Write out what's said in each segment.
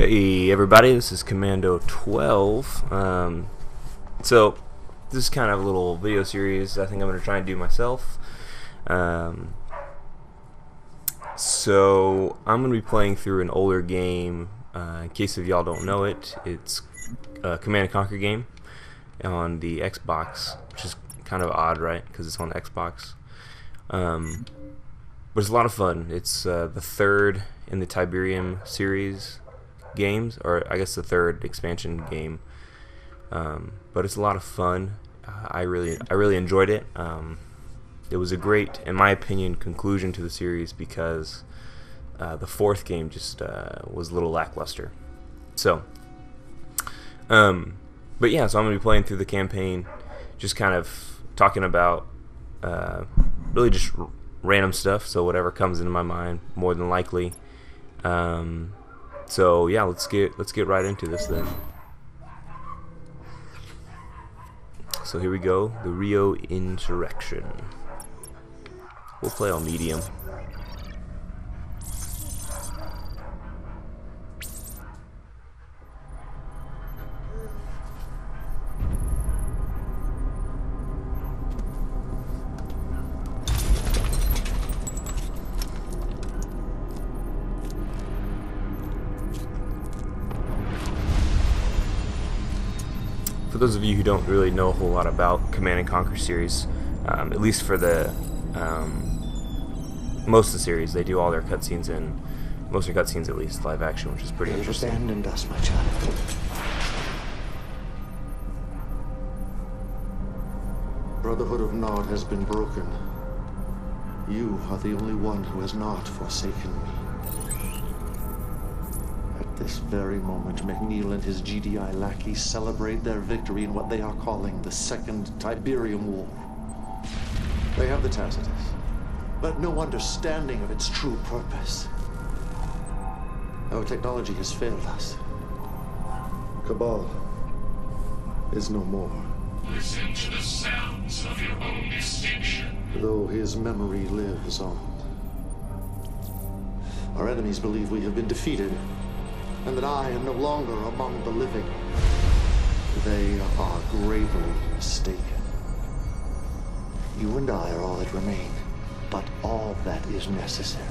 Hey everybody, this is Commando 12. So this is kind of a little video series I think I'm going to try and do myself. So I'm going to be playing through an older game. In case of y'all don't know it, it's a Command & Conquer game on the Xbox, which is kind of odd, right? Because it's on Xbox. But it's a lot of fun. It's the third in the Tiberium series games, or I guess the third expansion game. But it's a lot of fun. I really enjoyed it. It was a great, in my opinion, conclusion to the series because the fourth game just was a little lackluster. So, but yeah, so I'm gonna be playing through the campaign, just kind of talking about really just random stuff. So whatever comes into my mind, more than likely. So yeah, let's get right into this then. So here we go, the Rio Insurrection. We'll play on medium. For those of you who don't really know a whole lot about Command & Conquer series, at least for the most of the series, they do all their cutscenes in, most of their cutscenes at least, live action, which is pretty interesting. Abandoned us, my child. Brotherhood of Nod has been broken. You are the only one who has not forsaken me. At this very moment, McNeil and his GDI lackeys celebrate their victory in what they are calling the Second Tiberium War. They have the Tacitus, but no understanding of its true purpose. Our technology has failed us. Cabal is no more. Listen to the sounds of your own extinction. Though his memory lives on. Our enemies believe we have been defeated, and that I am no longer among the living. They are gravely mistaken. You and I are all that remain, but all that is necessary.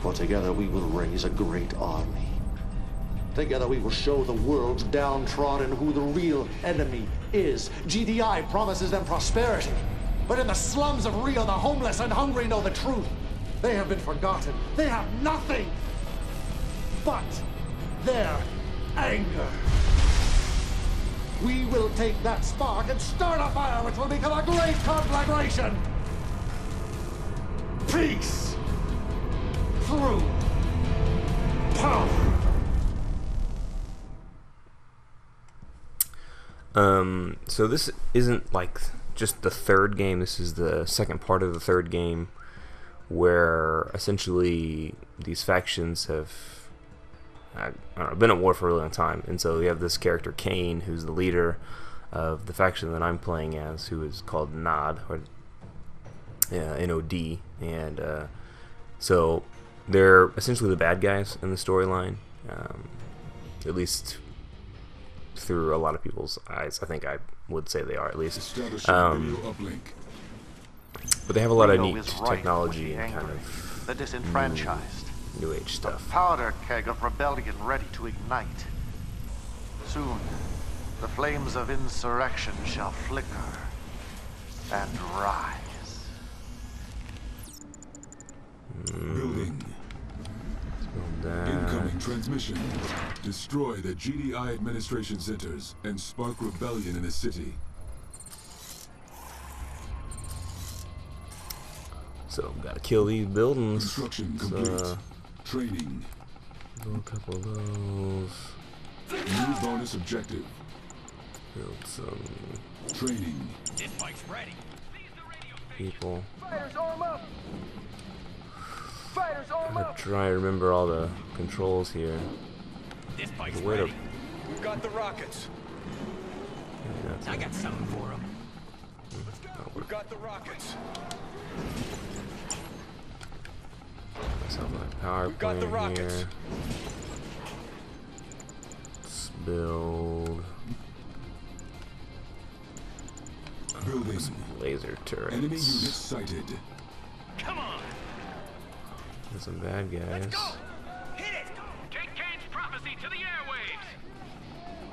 For together we will raise a great army. Together we will show the world's downtrodden who the real enemy is. GDI promises them prosperity, but in the slums of Rio, the homeless and hungry know the truth. They have been forgotten. They have nothing but their anger. We will take that spark and start a fire which will become a great conflagration. Peace through power. So this isn't like just the third game. This is the second part of the third game, where essentially these factions have I don't know, been at war for a really long time, and so we have this character Kane, who's the leader of the faction that I'm playing as, who is called Nod, or N-O-D, and so they're essentially the bad guys in the storyline, at least through a lot of people's eyes. I think I would say they are, at least. But they have a lot of neat technology and kind of the disenfranchised. New Age stuff. A powder keg of rebellion ready to ignite. Soon, the flames of insurrection shall flicker and rise. Building. Incoming transmission. Destroy the GDI administration centers and spark rebellion in the city. So, gotta kill these buildings. Construction complete. Training. Do a couple of those. New bonus objective. Build some training. This bike's ready. People. Fighters arm up. Fighters arm Gotta up. try to remember all the controls here. This bike's Where ready. We've got the rockets. I got something for him. We've got the rockets. Myself a power We've got the plant rockets. here. build Building. laser turrets. Enemy unit sighted. Come on. There's some bad guys. Go. Hit it. Take Kane's prophecy to the airwaves.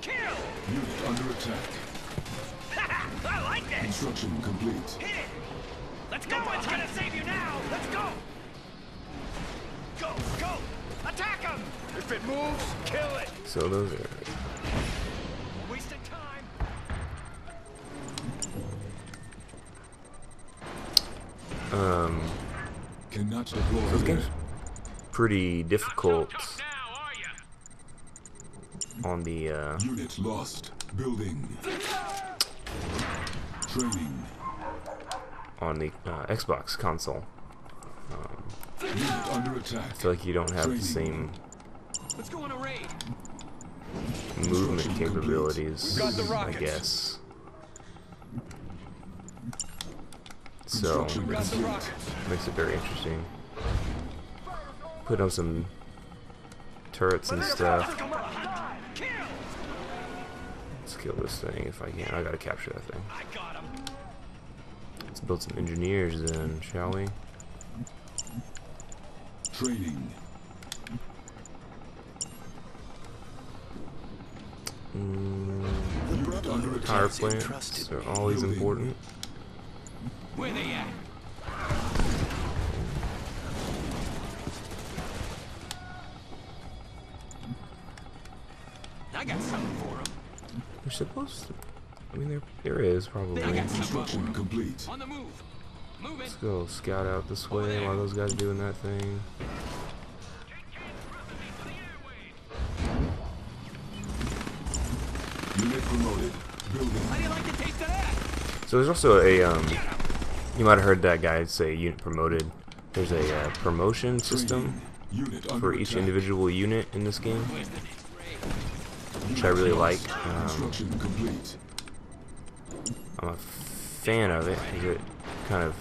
Kill. Unit under attack. I like that. Construction complete. Hit it. Let's go. No one's gonna save you now. Let's go. Go. Go. Attack him. If it moves, kill it. So those are Wasting time. Cannot deploy those here. games pretty difficult Tough now, are ya? on the Unit lost. Building. Training. Xbox console. Unit under attack. I feel like you don't have the same Let's go on a raid. movement Construction capabilities, We've got the I rockets. guess. So Construction Got the complete. rockets. makes it very interesting. Put up some turrets and stuff. Come on. Kill. Let's kill this thing if I can. I gotta capture that thing. I got him. Let's build some engineers then, shall we? Training. Unit under attack. Power plants are always Building. important. Where they at? I got something for them. You're supposed to. I mean, there is probably. I got Let's Construction complete. On the move. Moving. go scout out this way while those guys are doing that thing. Unit promoted. Building. How do you like the taste of that? So there's also a you might have heard that guy say unit promoted. There's a promotion system Training. Unit under for each attack. individual unit in this game, Where's the next raid? which I really like. Construction complete. I'm a fan of it because it kind of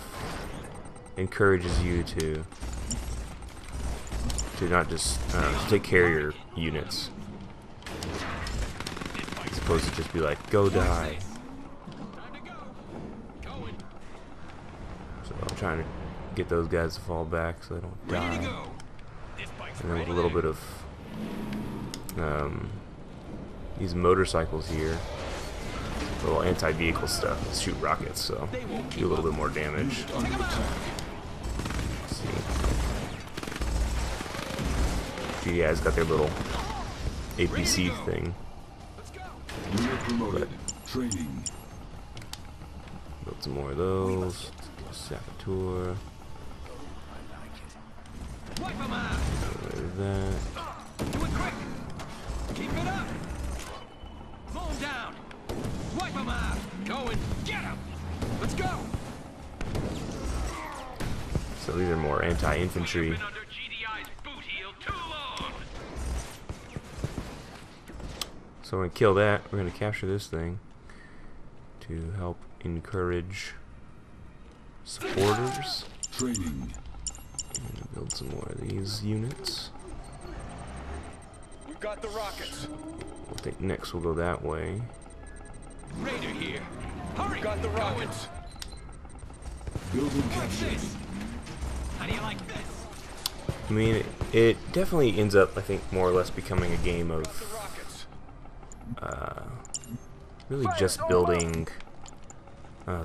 encourages you to not just to take care of your units, as opposed to just be like, go die. Time to go. Going. So I'm trying to get those guys to fall back so they don't Ready to die. go. This bike's And then with ready. a little bit of these motorcycles here, little anti-vehicle stuff, let's shoot rockets, so do a little bit more damage. Unit under attack. Let's see. GDI's got their little APC thing. Let's go. Unit promoted. Training. Build some more of those. Saboteur. Wipe them out. Get rid of that. Do it quick. Keep it up. Mow 'em down. Wipe 'em out. Going. Get 'em. Let's go. So these are more anti-infantry. Been under GDI's boot heel too long. So we're gonna kill that. We're gonna capture this thing to help encourage supporters. Training. And build some more of these units. We've got the rockets. I think next we'll go that way. Raider here. Hurry. Got the rockets. Building What's captured. this? How do you like this? I mean, it definitely ends up, I think, more or less becoming a game The of rockets. really just building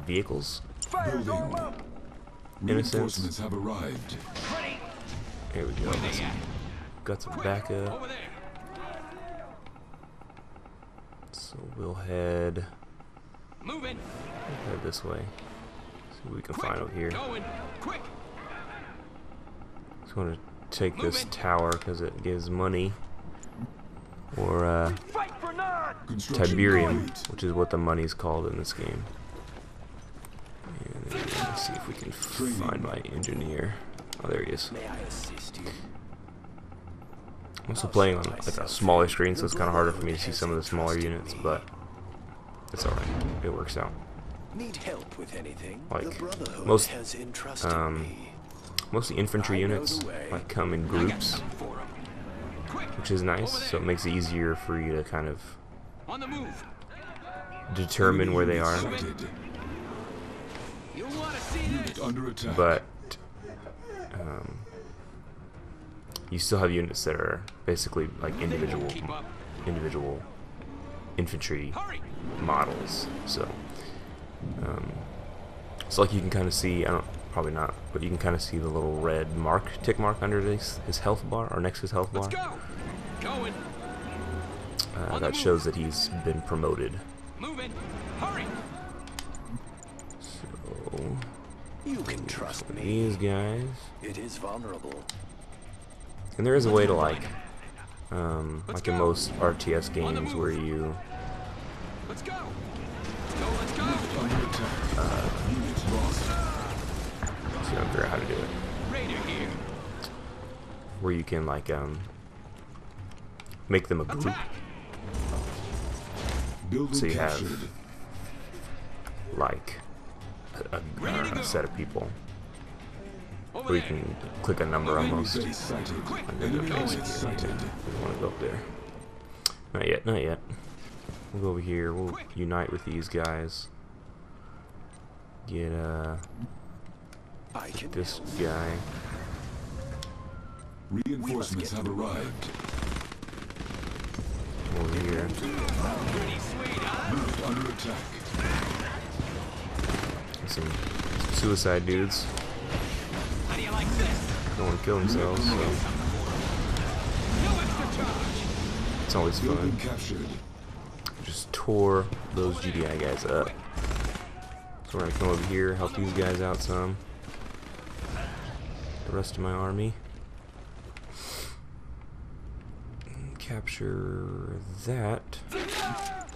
vehicles. Building. In a sense. Reinforcements have arrived. Ready. There we go. Where they at? Got some Quick. backup. Over there. So we'll head Moving. this way. See what we can Quick. find over here. Going. Quick. Just want to take this Moving. tower because it gives money, or Fight for none. Construction Tiberium, complete. which is what the money's called in this game. And then let's see if we can find my engineer. Oh, there he is. May I assist you? I'm also playing on like a smaller screen, so it's kind of harder for me to see some of the smaller units, but it's alright. It works out. Need help with anything? Like, the Brotherhood most, has entrusted me. Mostly infantry I know units the way. like come in I got groups, something for 'em. Quick. which is nice. Over So it there. makes it easier for you to kind of On the move. determine where they are. Sighted. You want to see Unit this? under attack. But you still have units that are basically like individual infantry Hurry! models. So it's like you can kind of see, probably not, but you can kind of see the little red tick mark under his health bar, or next to his health bar. Let's go. Going. That shows that he's been promoted. Moving. Hurry. So You can trust me. these guys, It is vulnerable. and there is a way to like in most RTS games where you Let's go. Let's go. Let's go. Under attack. Unit lost. see, I figure out how to do it, Raider here. where you can like make them a group. Attack. Building So you have captured. like a set of people, Over where you there. can click a number Enemy almost. base sighted. And then Enemy go base here. sighted. We want to go up there. Not yet, not yet. We'll go over here. We'll unite with these guys. Get I can this help. guy. Reinforcements have arrived. Over here. Pretty sweet, huh? Unit under attack. Some suicide dudes. How do you like this? Don't want to kill themselves, so No extra charge. it's always Building fun. captured. Just tore those GDI guys up. So we're gonna come over here, help these guys out some. The rest of my army. And capture that.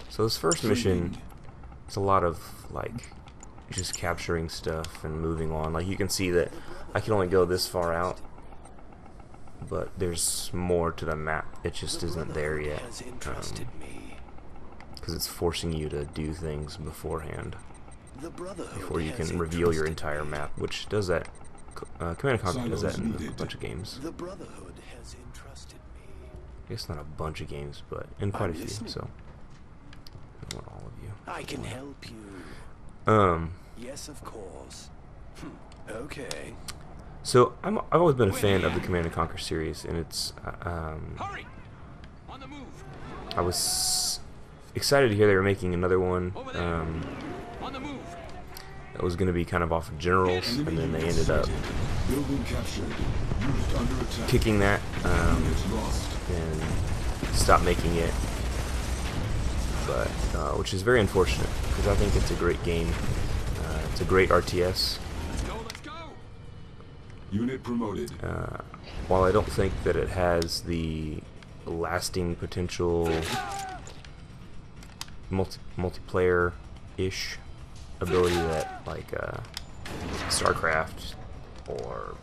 So this first mission, it's a lot of like just capturing stuff and moving on. Like you can see that I can only go this far out, but there's more to the map. It just isn't there yet. Has entrusted me. Because it's forcing you to do things beforehand The Brotherhood before you has can reveal your entrusted entire me. map, which does that. Command & Conquer does that Silos in a needed. bunch of games. The Brotherhood has entrusted me. I guess not a bunch of games, but in quite a few. listening. So I want all of you. I can help you. Yes, of course. Okay. So I've always been a fan of the Command & Conquer series, and it's Hurry. On the move. I was excited to hear they were making another one. Over there. On the move. It was going to be kind of off of Generals, and then they ended up Building captured. Unit under attack. kicking that Unit lost. and stopped making it. But which is very unfortunate, because I think it's a great game. It's a great RTS. Let's go. Let's go. Unit promoted. While I don't think that it has the lasting potential multiplayer-ish ability that like StarCraft or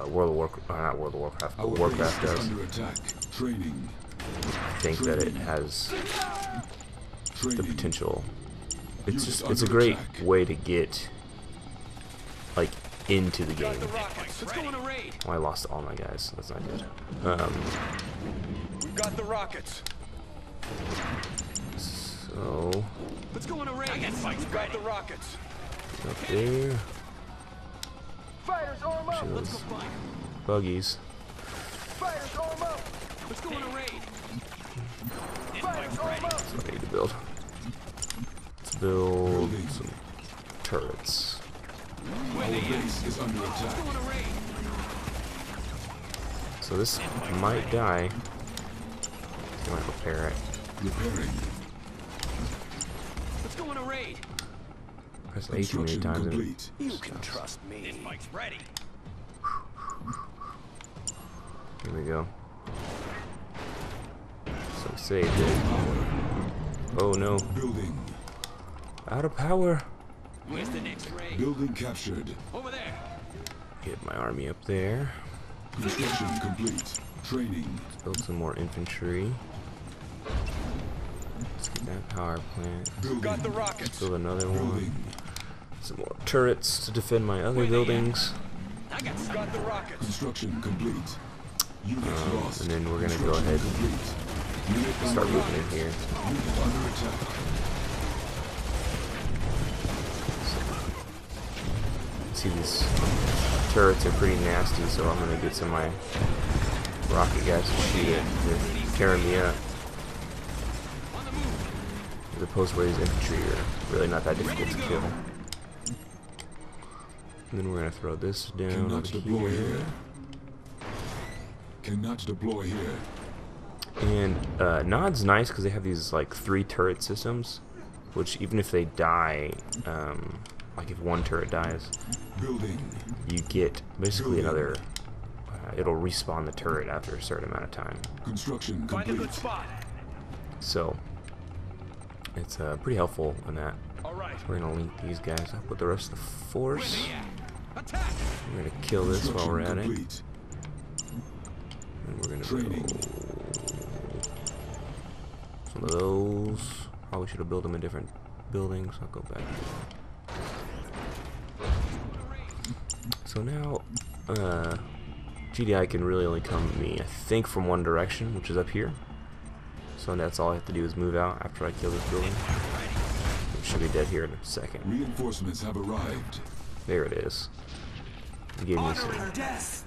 World of Warcraft, not World of Warcraft, but Our Warcraft base is does. under attack. Training. I think that it has the Training. potential. It's Unit a under great attack. way to get like into the game. The rockets. Let's go on a raid. Oh, I lost all my guys. That's not good. We've got the rockets. So Let's go on a raid. We've got the rockets. up there, Fighters arm up. see Let's go those fight. buggies. Fighters arm up. Let's go on a raid. Fighters arm up. That's what I need to build. Let's build some turrets. Our base is under attack. Go on a raid. So this might die. I might repair it. Repairing. Let's go on a raid. Press A too many Construction times. complete. You can trust me. This bike's ready. Here we go. So saved it. Oh no, Building. out of power. Where's the next raid? Building captured. Over there. Get my army up there. Construction complete. Training. Build some more infantry. Let's get that power plant. Building. Got the rockets. Build another one. Building. Some more turrets to defend my other buildings. I got some. Got the rockets. Construction complete. Unit lost. And then we're gonna go Construction ahead complete. start moving in here. Unit under attack. See, these turrets are pretty nasty, so I'm gonna get some of my rocket guys to shoot it. They're tearing me up. As opposed to where these infantry are really not that difficult to kill. And then we're gonna throw this down Cannot over deploy here. here. Cannot deploy here. And Nod's nice because they have these like 3 turret systems, which even if they die, like if one turret dies, Building. you get basically another. It'll respawn the turret after a certain amount of time. Construction Find a good complete. spot. So it's pretty helpful in that. All right. We're gonna link these guys up with the rest of the force. Attack. We're gonna kill this while we're at it. Complete. And we're gonna Training. build some of those. Probably should have built them in different buildings. I'll go back. So now, GDI can really only come at me, I think, from one direction, which is up here. So that's all I have to do is move out after I kill this building. It should be dead here in a second. Reinforcements have arrived. There it is. It gave me some Death.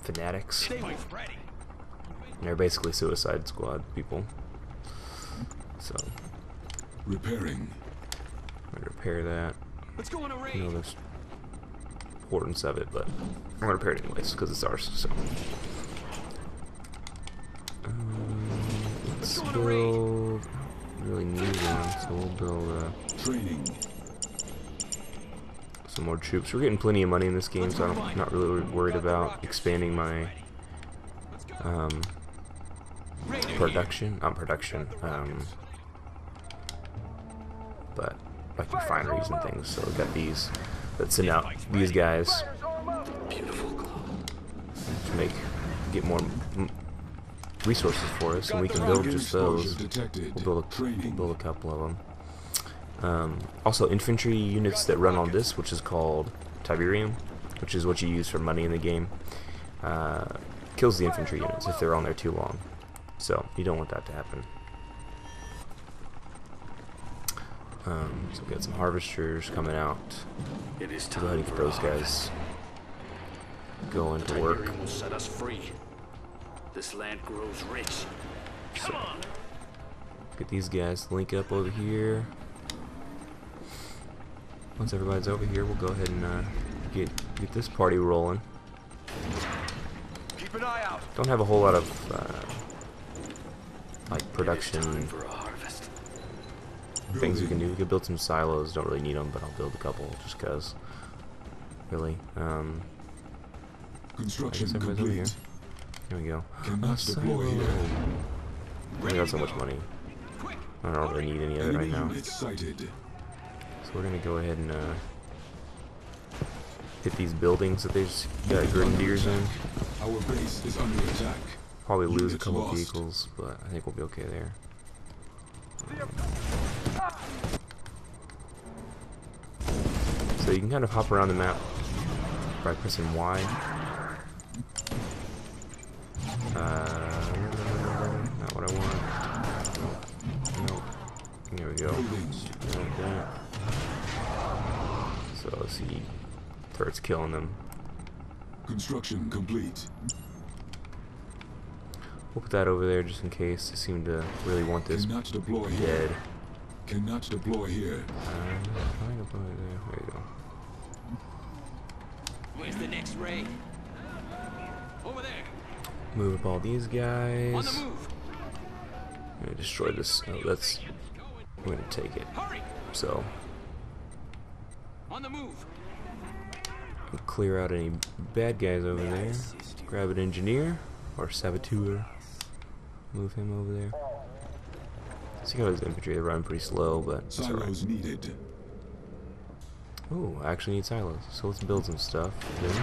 fanatics. Stay ready. And they're basically Suicide Squad people. So, Repairing. I'm gonna repair that. Let's go on a raid. You know, there's importance of it, but I'm gonna repair it anyways because it's ours. So, let's build. Really need one, so we'll build Training. some more troops. We're getting plenty of money in this game, so I'm not really worried about expanding my production. Not production. But like refineries and things. So we got these that send out these guys to get more resources for us, and we can build just those. We'll build a couple of them. Also, infantry units that run on this, which is called Tiberium, which is what you use for money in the game, kills the infantry units if they're on there too long. So you don't want that to happen. So we got some harvesters coming out. It is Go ahead and time get for those a guys going to work. Tiberium will set us free. This land grows rich. Come on. Get these guys to link up over here. Once everybody's over here, we'll go ahead and get this party rolling. Keep an eye out. Don't have a whole lot of like production For a harvest. things we can do. We could build some silos. Don't really need them, but I'll build a couple just cause. Really. I Construction guess everybody's over here. complete. Here we go. Cannot deploy here. I got so much money. I don't really need any of it right Enemy now. units sighted. So we're gonna go ahead and hit these buildings that they just got grenadiers in. Our base is under attack. Probably lose a Units couple lost. vehicles, but I think we'll be okay there. So you can kind of hop around the map by pressing Y. Not what I want. Nope. There we go. Buildings. Like that. So let's see. Turret's killing them. Construction complete. We'll put that over there just in case. They seem to really want this Cannot deploy here. dead. Cannot deploy here. Trying to put it there. There you go. Where's the next raid? Over there. Move up all these guys. On the move. I'm gonna destroy this. Oh, that's. I'm gonna take it. Hurry. So On the move. clear out any bad guys over there. Grab an engineer or saboteur. Move him over there. See how his infantry, they run pretty slow, but it's alright. Silos needed. Ooh, I actually need silos. So let's build some stuff then.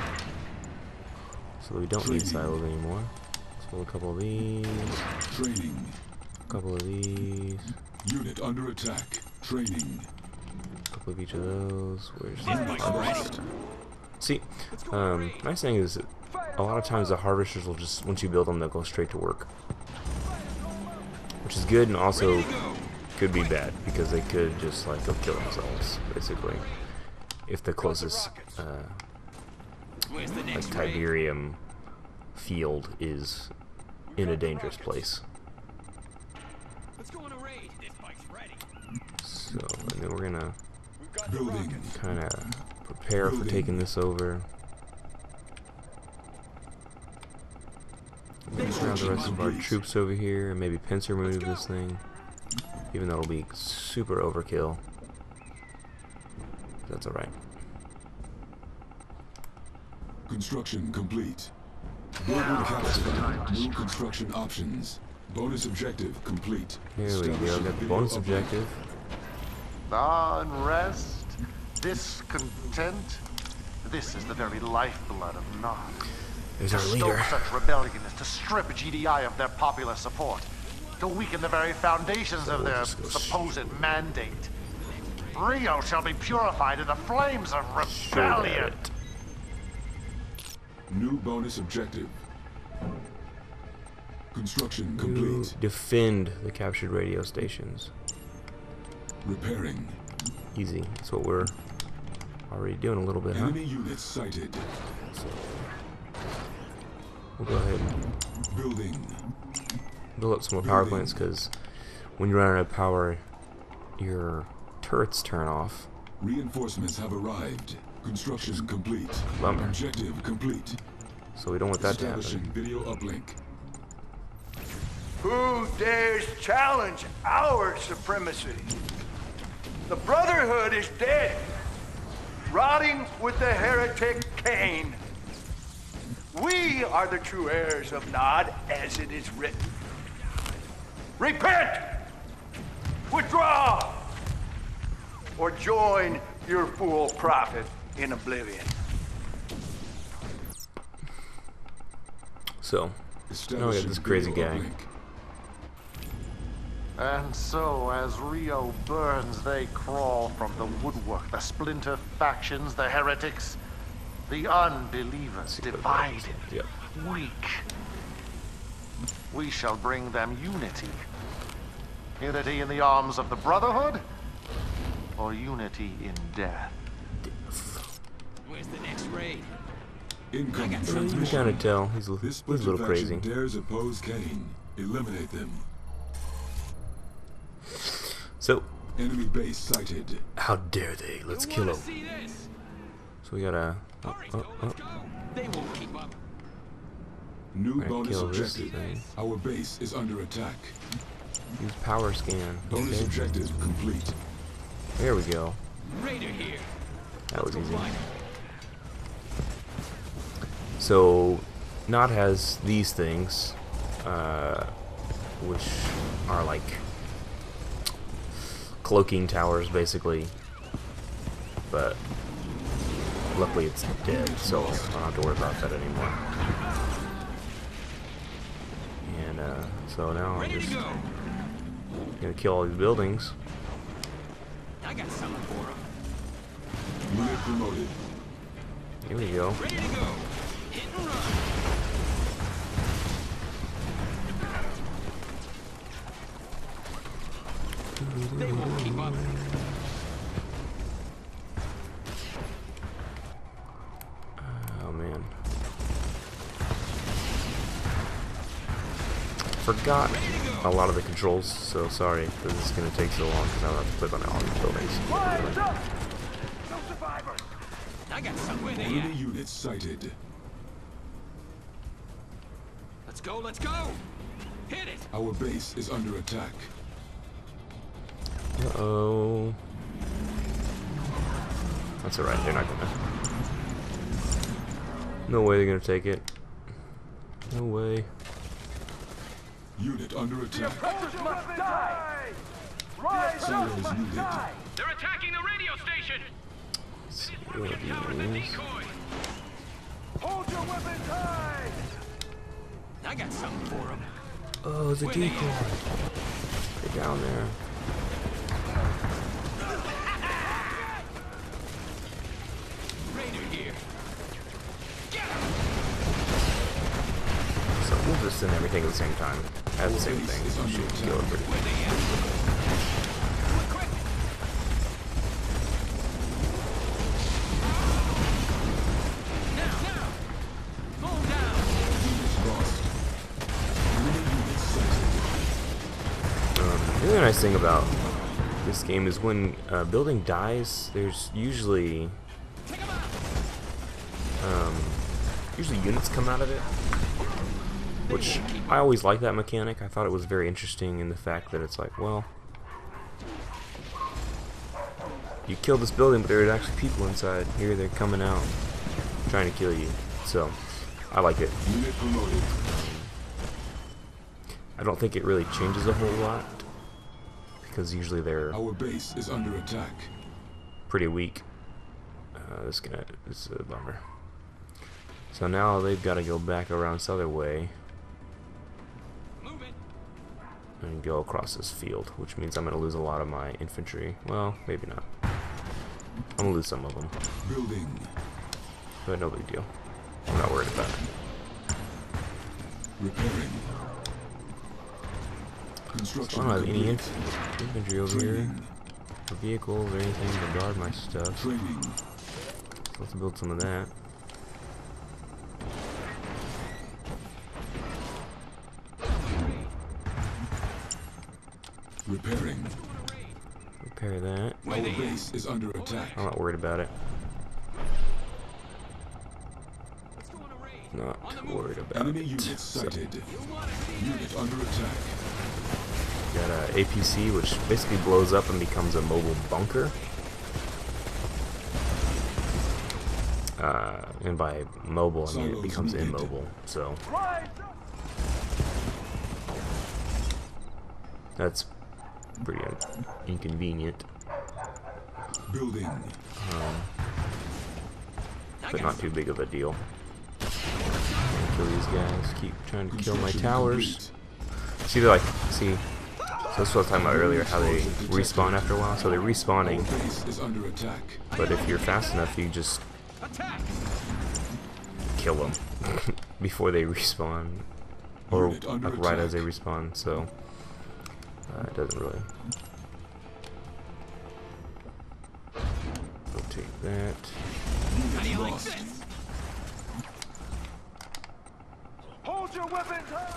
So that we don't need silos anymore. Let's build a couple of these. Training. A couple of these. Unit under attack. Training. A couple of each of those. Where's the Units harvest? See, nice thing is that a lot of times the harvesters will just, once you build them, they'll go straight to work. which is good and also could be bad because they could just like go kill themselves basically if the closest like Tiberium field is in a dangerous place. Let's go on a raid. This bike's ready. So and then we're gonna Building. kind of prepare for taking this over. Let's round the rest of our troops over here and maybe pincer move this thing, even though it'll be super overkill. That's alright. Construction complete. Building captured. New construction options. Bonus objective complete. Here we go, got the bonus objective. Unrest, discontent. This is the very lifeblood of Nod. There's To our stoke leader. such rebellion is to strip GDI of their popular support, to weaken the very foundations So of we'll their just go supposed mandate. Rio shall be purified in the flames of Shoot at rebellion. it. New bonus objective. Construction You complete. defend the captured radio stations. Repairing. Easy. That's what we're already doing a little bit, huh? Enemy units sighted. So we'll go ahead and Building. build up some more power plants because when you run out of power, your turrets turn off. Reinforcements have arrived. Construction complete. Bummer. Objective complete. So we don't want that to Establishing happen. video uplink. Who dares challenge our supremacy? The Brotherhood is dead, rotting with the heretic Kane. We are the true heirs of Nod, as it is written. Repent! Withdraw! Or join your fool prophet in oblivion. So now we got this crazy video guy. uplink. And so, as Rio burns, they crawl from the woodwork. The splinter factions, the heretics, the unbelievers, divided, Yep. weak. We shall bring them unity. Unity in the arms of the Brotherhood, or unity in death. Where's the next raid? Incoming You can transmission. kind of tell he's This a little splinter crazy. faction dares oppose Kane. Eliminate them. So Enemy base sighted. how dare they? Let's kill him. See this? So we gotta. They won't keep up. New Alright, bonus kill this objective. thing. Our base is under attack. Use power scan. Bonus Okay. objective complete. There we go. Raider here. That was easy. Fine. So, Nod has these things, which are like cloaking towers, basically. But luckily, it's dead, so I don't have to worry about that anymore. And so now I'm Ready to just go. gonna kill all these buildings. I got something for him. Unit promoted. Here we go. Ready to go. Hit and run. They won't keep up. Oh man. Forgot a lot of the controls, so sorry because it's gonna take so long because I don't have to click on all these buildings. Fires up! No survivors! I got somewhere they Enemy at. units sighted. Let's go, let's go! Hit it! Our base is under attack. Uh-oh. That's alright, they're not gonna. No way they're gonna take it. No way. Unit under attack. Oppressors must die! Rise Silos up must needed. die! They're attacking the radio station! Let's see what these. Hold your weapons high! I got something for him. Oh, it's a decoy. Get down there. Raider here. So we'll just buffs and everything at the same time. At the same thing, so you should kill it pretty quick. The other nice thing about this game is when a building dies, there's usually units come out of it, which I always like that mechanic. I thought it was very interesting in the fact that it's like, well, you killed this building, but there are actually people inside. Here they're coming out, trying to kill you. So, I like it. I don't think it really changes a whole lot, because usually they're Our base is under attack. pretty weak. This is a bummer. So now they've got to go back around this other way and go across this field, which means I'm going to lose a lot of my infantry. Well, maybe not. I'm going to lose some of them. Building. But no big deal. I'm not worried about it. Repairing. So Construction I don't have any complete. infantry over here, or vehicles, or anything to guard my stuff. Training. So let's build some of that. Repairing. Repair that. Our base is under attack. I'm not worried about it. Not worried about Enemy it. units So, sighted. Unit under attack. got a APC, which basically blows up and becomes a mobile bunker. And by mobile, I mean it becomes immobile. So that's pretty inconvenient, Building. but not too big of a deal. Kill these guys. Keep trying to kill my towers. See, they're like, see. So that's what I was talking about earlier, how they respawn after a while. So they're respawning, Our base is under attack. but if you're fast enough, you just kill them before they respawn, or Unit under like right as they attack. respawn. So it doesn't really. We'll take that. Unit lost. Hold your weapons high!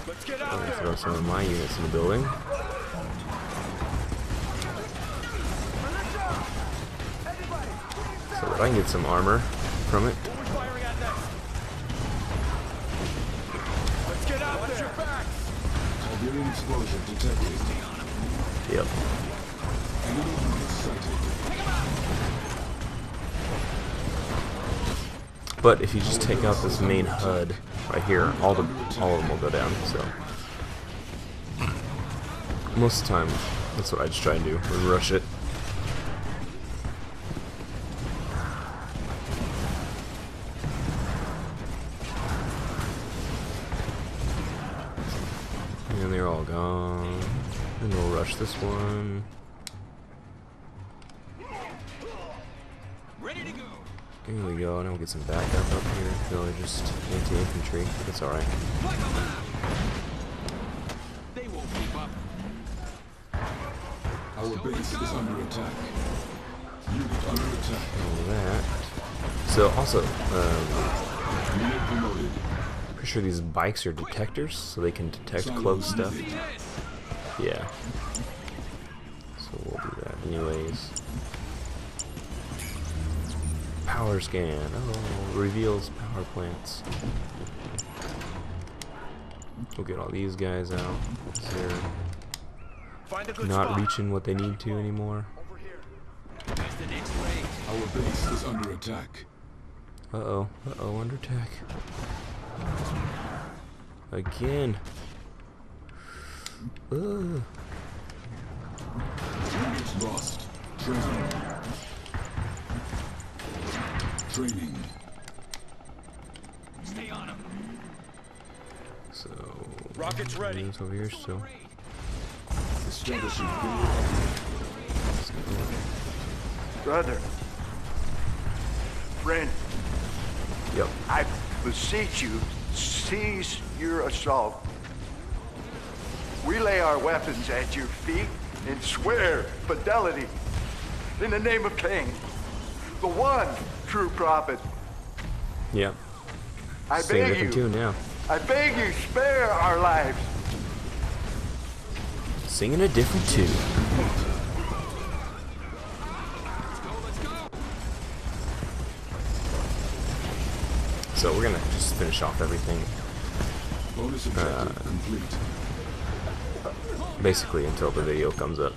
Let's get out Let's there! throw some of my units in the building. So that I can get some armor from it. Who's firing at next? Let's get out there! Watch your back! Targeting explosion detected. Yep. Enemy units sighted. But if you just take out this main HUD right here, all of them will go down. So most of the time, that's what I just try and do. We rush it. And they're all gone. And we'll rush this one. Here we go, and we'll get some backup up here. No, they're just anti-infantry. That's alright. They won't keep up. Our base is under attack. Unit under attack. All that. So, also, Unit promoted. pretty sure these bikes are detectors, so they can detect close stuff. Yeah. So we'll do that anyways. Power scan. Oh, reveals power plants. We'll get all these guys out. They're Find a good not spot. reaching what they need to anymore. Over here. Where's the next ring? Our base is under attack. Uh-oh. Uh-oh, under attack. Again. Ugh. Unit lost. Training. Training. Stay on him. So... Rockets ready. It's over here still. Establishing field. Brother. friend. Yep. I beseech you, cease your assault. We lay our weapons at your feet and swear fidelity in the name of Kane, the one true prophet. Yep. I Sing a beg different you, tune now. I beg you, spare our lives. Singing a different tune. So we're gonna just finish off everything. Bonus objective complete. Basically until the video comes up.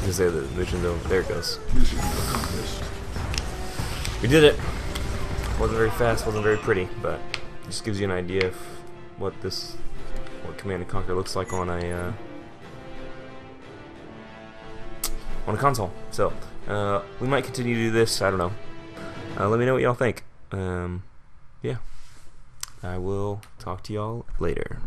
Just say the mission's over. There it goes. Mission accomplished. We did it. Wasn't very fast, wasn't very pretty, but just gives you an idea of what Command and Conquer looks like on a console. So we might continue to do this. I don't know. Let me know what y'all think. Yeah. I will talk to y'all later.